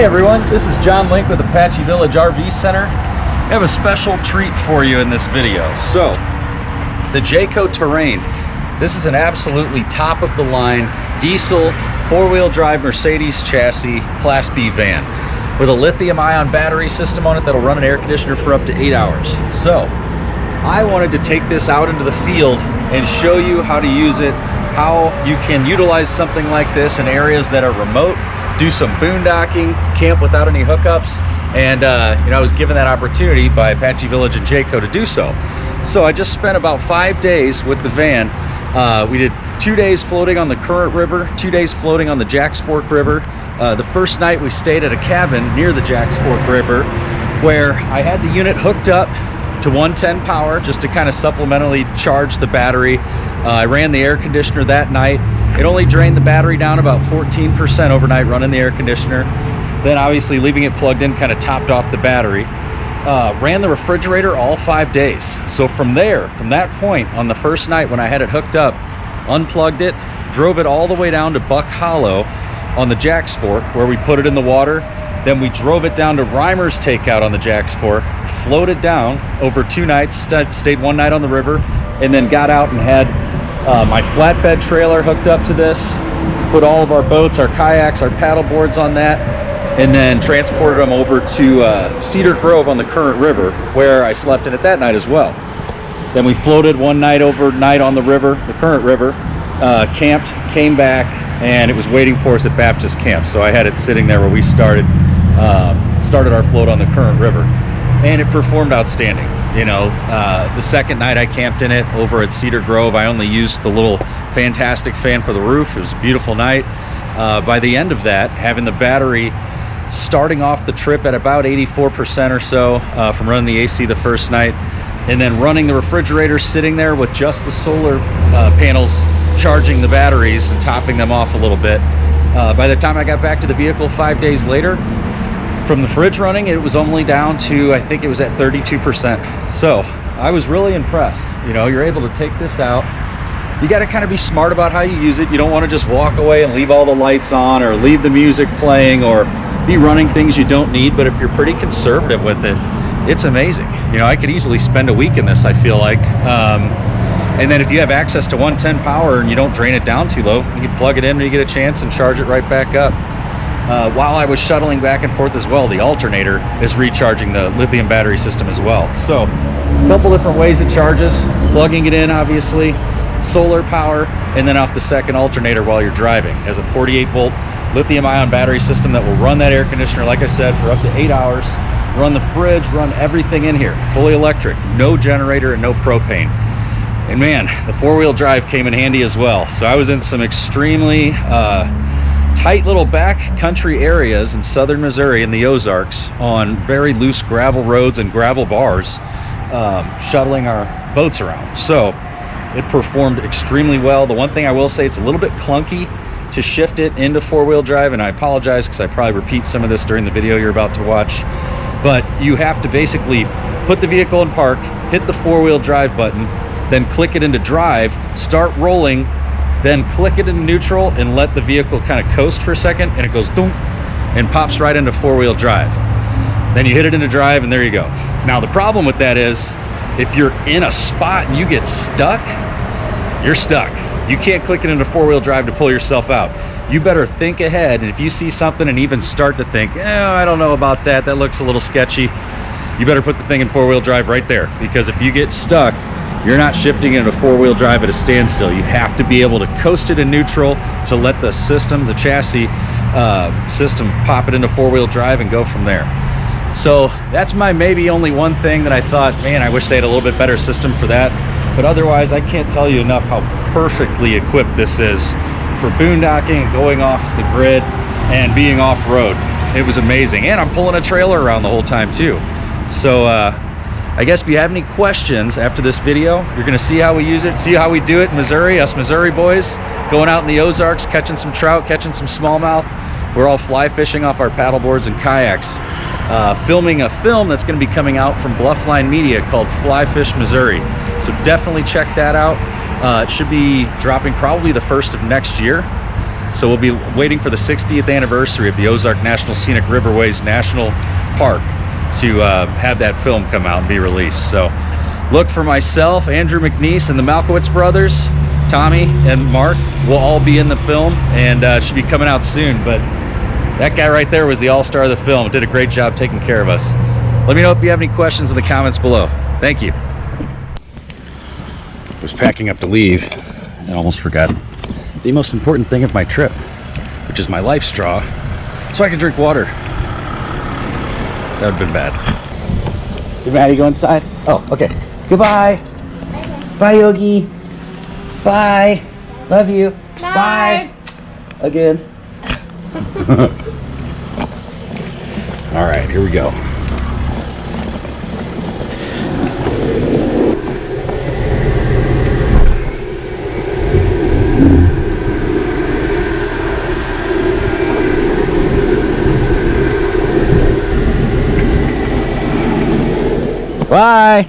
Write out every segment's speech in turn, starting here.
everyone, this is John Link with Apache Village RV Center. I have a special treat for you in this video. So, the Jayco Terrain. This is an absolutely top-of-the-line diesel four-wheel drive Mercedes chassis Class B van with a lithium-ion battery system on it that'll run an air conditioner for up to 8 hours. So, I wanted to take this out into the field and show you how to use it, how you can utilize something like this in areas that are remote, do some boondocking, camp without any hookups, and I was given that opportunity by Apache Village and Jayco to do so. So I just spent about 5 days with the van. We did 2 days floating on the Current River, 2 days floating on the Jacks Fork River. The first night we stayed at a cabin near the Jacks Fork River where I had the unit hooked up to 110 power just to kind of supplementally charge the battery. I ran the air conditioner that night. It only drained the battery down about 14% overnight running the air conditioner. Then obviously leaving it plugged in kind of topped off the battery. Ran the refrigerator all 5 days. So from that point on the first night when I had it hooked up, unplugged it, drove it all the way down to Buck Hollow on the Jacks Fork where we put it in the water. Then we drove it down to Reimer's Takeout on the Jacks Fork, floated down over 2 nights, stayed 1 night on the river, and then got out and had my flatbed trailer hooked up to this, put all of our boats, our kayaks, our paddle boards on that, and then transported them over to Cedar Grove on the Current River, where I slept in it that night as well. Then we floated 1 night overnight on the river, the Current River, camped, came back, and it was waiting for us at Baptist Camp. So I had it sitting there where we started our float on the Current River, and it performed outstanding. The second night I camped in it over at Cedar Grove, I only used the little fantastic fan for the roof. It was a beautiful night. By the end of that, having the battery starting off the trip at about 84% or so from running the AC the first night, and then running the refrigerator sitting there with just the solar panels charging the batteries and topping them off a little bit. By the time I got back to the vehicle 5 days later, from the fridge running, it was only down to, I think it was at 32%. So I was really impressed. You're able to take this out. You got to kind of be smart about how you use it. You don't want to just walk away and leave all the lights on or leave the music playing or be running things you don't need. But if you're pretty conservative with it, it's amazing. I could easily spend a week in this, I feel like. And then if you have access to 110 power and you don't drain it down too low, you can plug it in when you get a chance and charge it right back up. While I was shuttling back and forth as well, the alternator is recharging the lithium battery system as well. So a couple different ways it charges, plugging it in obviously, solar power, and then off the second alternator while you're driving. It has a 48 volt lithium ion battery system that will run that air conditioner, like I said, for up to 8 hours, run the fridge, run everything in here, fully electric, no generator and no propane. And man, the four-wheel drive came in handy as well. So I was in some extremely tight little back country areas in southern Missouri in the Ozarks on very loose gravel roads and gravel bars, shuttling our boats around. So it performed extremely well. The one thing I will say, it's a little bit clunky to shift it into four-wheel drive, and I apologize because I probably repeat some of this during the video you're about to watch. But you have to basically put the vehicle in park, hit the four-wheel drive button, then click it into drive, start rolling, then click it into neutral and let the vehicle kind of coast for a second, and it goes boom and pops right into four-wheel drive. Then you hit it into drive and there you go. Now the problem with that is if you're in a spot and you get stuck, you're stuck. You can't click it into four-wheel drive to pull yourself out. You better think ahead, and if you see something and even start to think, I don't know about that, that looks a little sketchy, you better put the thing in four-wheel drive right there, because if you get stuck, you're not shifting it into four-wheel drive at a standstill. You have to be able to coast it in neutral to let the system, the chassis system, pop it into four-wheel drive and go from there. So that's my maybe only one thing that I thought, man, I wish they had a little bit better system for that. But otherwise, I can't tell you enough how perfectly equipped this is for boondocking and going off the grid and being off-road. It was amazing. And I'm pulling a trailer around the whole time too. So I guess if you have any questions after this video, you're gonna see how we use it, see how we do it in Missouri, us Missouri boys, going out in the Ozarks, catching some trout, catching some smallmouth. We're all fly fishing off our paddle boards and kayaks. Filming a film that's gonna be coming out from Bluffline Media called Fly Fish Missouri. So definitely check that out. It should be dropping probably the 1st of next year. So we'll be waiting for the 60th anniversary of the Ozark National Scenic Riverways National Park to have that film come out and be released. So look for myself, Andrew McNeese, and the Malkowicz brothers, Tommy and Mark, will all be in the film, and should be coming out soon. But that guy right there was the all-star of the film. Did a great job taking care of us. Let me know if you have any questions in the comments below. Thank you. I was packing up to leave and almost forgot the most important thing of my trip, which is my life straw, so I can drink water. That would have been bad. Did Maddie go inside? Oh, okay. Goodbye. Bye, Yogi. Bye. Love you. Bye. Again. All right, here we go. Bye.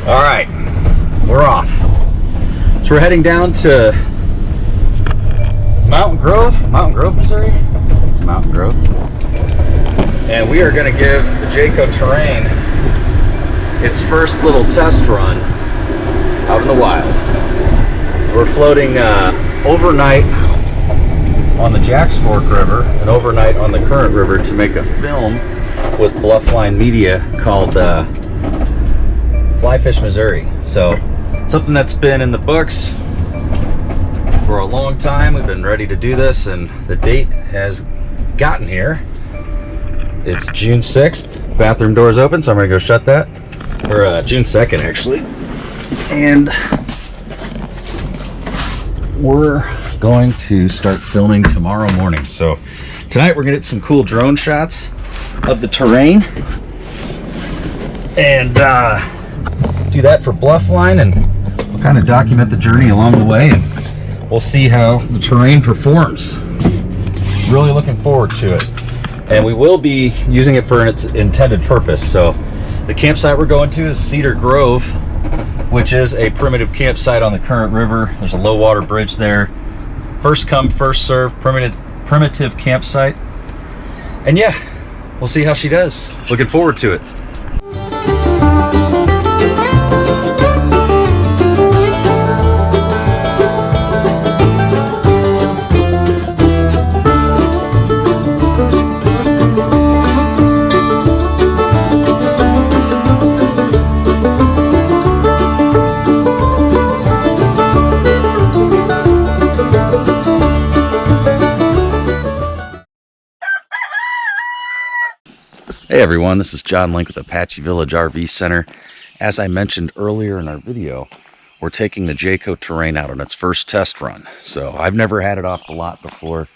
All right, we're off. So we're heading down to Mountain Grove, Missouri. It's Mountain Grove. And we are going to give the Jayco Terrain its first little test run out in the wild. So we're floating overnight on the Jacks Fork River and overnight on the Current River to make a film with Bluffline Media called Fly Fish Missouri. So something that's been in the books for a long time. We've been ready to do this, and the date has gotten here. It's June 6th. Bathroom doors open, so I'm gonna go shut that. Or June 2nd actually. And we're going to start filming tomorrow morning. So tonight we're gonna get some cool drone shots of the terrain and do that for Bluffline, and we'll kind of document the journey along the way, and we'll see how the terrain performs. Really looking forward to it, and we will be using it for its intended purpose. So the campsite we're going to is Cedar Grove, which is a primitive campsite on the Current River. There's a low water bridge there. First come, first serve, primitive campsite. And yeah, we'll see how she does. Looking forward to it. Hey everyone, this is John Link with Apache Village RV Center. As I mentioned earlier in our video, we're taking the Jayco Terrain out on its first test run. So I've never had it off the lot before.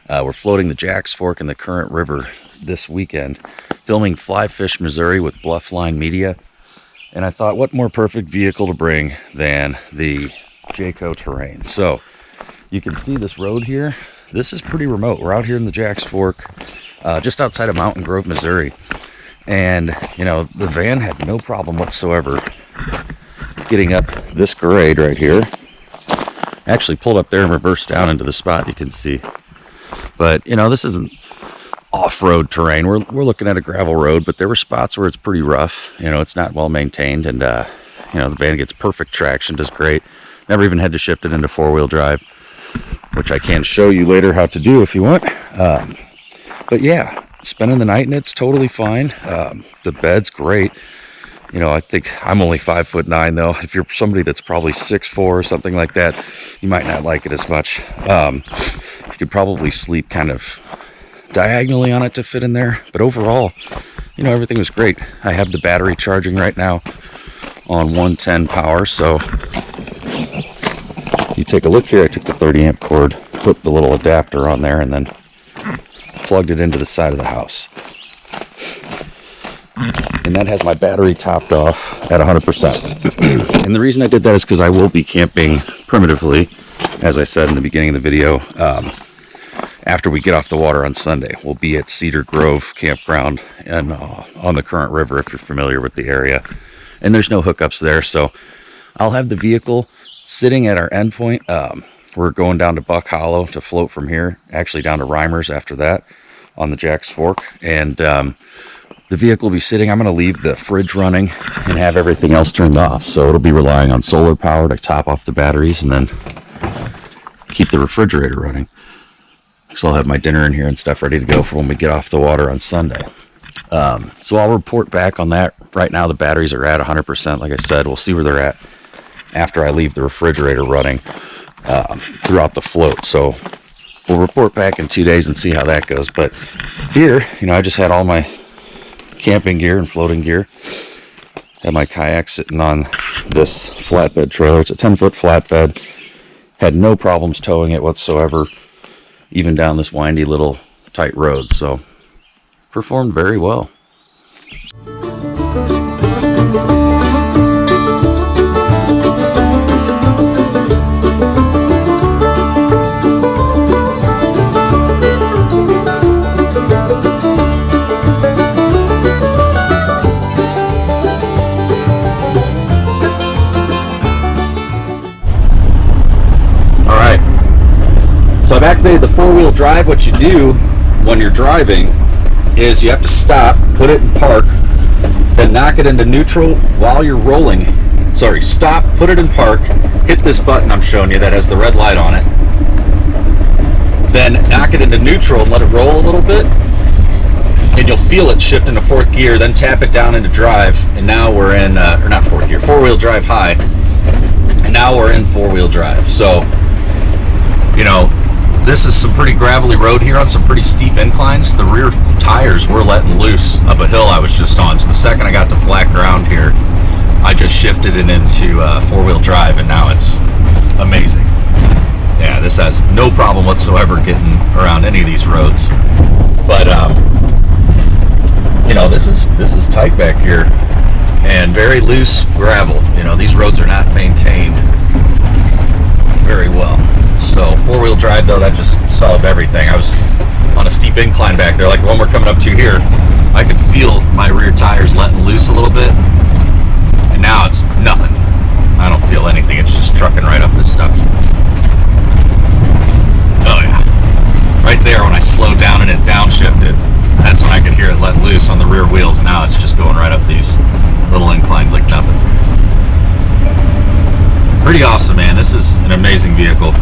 We're floating the Jacks Fork and the Current River this weekend, filming Fly Fish Missouri with Bluffline Media. And I thought, what more perfect vehicle to bring than the Jayco Terrain. So you can see this road here. This is pretty remote. We're out here in the Jacks Fork, just outside of Mountain Grove, Missouri. And, you know, the van had no problem whatsoever getting up this grade right here. Actually pulled up there and reversed down into the spot you can see. But, you know, this isn't off-road terrain. We're looking at a gravel road, but there were spots where it's pretty rough. You know, it's not well maintained, and, you know, the van gets perfect traction, does great. Never even had to shift it into four-wheel drive, which I can show you later how to do if you want. But yeah, spending the night in it's totally fine. The bed's great. You know, I think I'm only 5'9" though. If you're somebody that's probably 6'4" or something like that, you might not like it as much. You could probably sleep kind of diagonally on it to fit in there. But overall, you know, everything was great. I have the battery charging right now on 110 power. So you take a look here. I took the 30 amp cord, put the little adapter on there, and then plugged it into the side of the house. And that has my battery topped off at 100%. And the reason I did that is because I will be camping primitively, as I said in the beginning of the video, after we get off the water on Sunday. We'll be at Cedar Grove Campground and on the Current River, if you're familiar with the area. And there's no hookups there, so I'll have the vehicle sitting at our endpoint. We're going down to Buck Hollow to float from here, actually down to Reimers after that on the Jack's Fork. And the vehicle will be sitting. I'm going to leave the fridge running and have everything else turned off. So it'll be relying on solar power to top off the batteries and then keep the refrigerator running. So I'll have my dinner in here and stuff ready to go for when we get off the water on Sunday. So I'll report back on that. Right now the batteries are at 100%. Like I said, we'll see where they're at after I leave the refrigerator running throughout the float. So we'll report back in 2 days and see how that goes. But here, you know, I just had all my camping gear and floating gear. Had my kayak sitting on this flatbed trailer. It's a 10-foot flatbed. Had no problems towing it whatsoever, even down this windy little tight road. So performed very well. So I've activated the four-wheel drive. What you do when you're driving is you have to stop, put it in park, then knock it into neutral while you're rolling. Sorry, stop, put it in park, hit this button I'm showing you that has the red light on it, then knock it into neutral and let it roll a little bit, and you'll feel it shift into fourth gear, then tap it down into drive, and now we're in, or not fourth gear, four-wheel drive high, and now we're in four-wheel drive. So, you know, this is some pretty gravelly road here on some pretty steep inclines. The rear tires were letting loose up a hill I was just on. So the second I got to flat ground here, I just shifted it into four-wheel drive, and now it's amazing. Yeah, this has no problem whatsoever getting around any of these roads. But you know, this is tight back here and very loose gravel. You know, these roads are not maintained very well. So four-wheel drive though, that just solved everything. I was on a steep incline back there, like the one we're coming up to here. I could feel my rear tires letting loose a little bit, and now it's nothing. I don't feel anything. It's just trucking right up this stuff. Oh yeah, right there when I slowed down and it downshifted, that's when I could hear it let loose on the rear wheels. Now it's just going right up these little inclines like nothing. Pretty awesome, man. This is an amazing vehicle.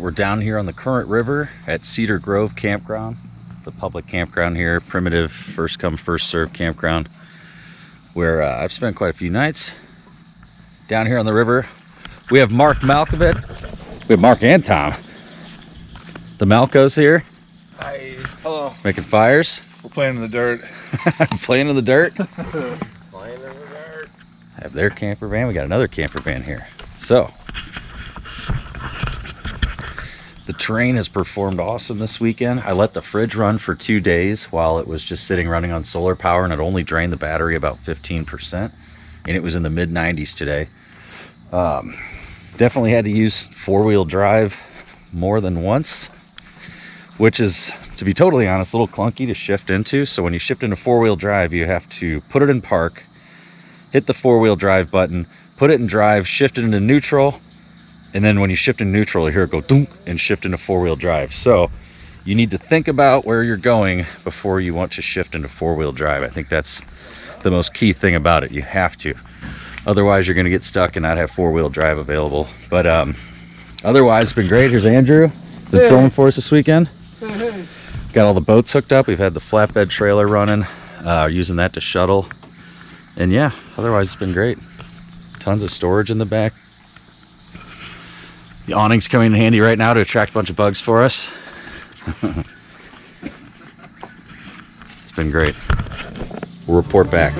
We're down here on the Current River at Cedar Grove Campground, the public campground here, primitive first come first serve campground, where I've spent quite a few nights down here on the river. We have Mark Malkowicz, we have Mark and Tom, the Malkos here. Hi. Hello. Making fires. We're playing in the dirt. Playing in the dirt. Playing in the dirt. I have their camper van. We got another camper van here. So the terrain has performed awesome this weekend. I let the fridge run for 2 days while it was just sitting running on solar power, and it only drained the battery about 15%, and it was in the mid 90s today. Definitely had to use four-wheel drive more than once, which is, to be totally honest, a little clunky to shift into. So when you shift into four-wheel drive, you have to put it in park, hit the four-wheel drive button, put it in drive, shift it into neutral, and then when you shift in neutral, you hear it go dunk and shift into four-wheel drive. So you need to think about where you're going before you want to shift into four-wheel drive. I think that's the most key thing about it. You have to. Otherwise, you're going to get stuck and not have four-wheel drive available. But otherwise, it's been great. Here's Andrew. Been filming for us this weekend. Got all the boats hooked up. We've had the flatbed trailer running, using that to shuttle. And yeah, otherwise it's been great. Tons of storage in the back. The awning's coming in handy right now to attract a bunch of bugs for us. It's been great. We'll report back.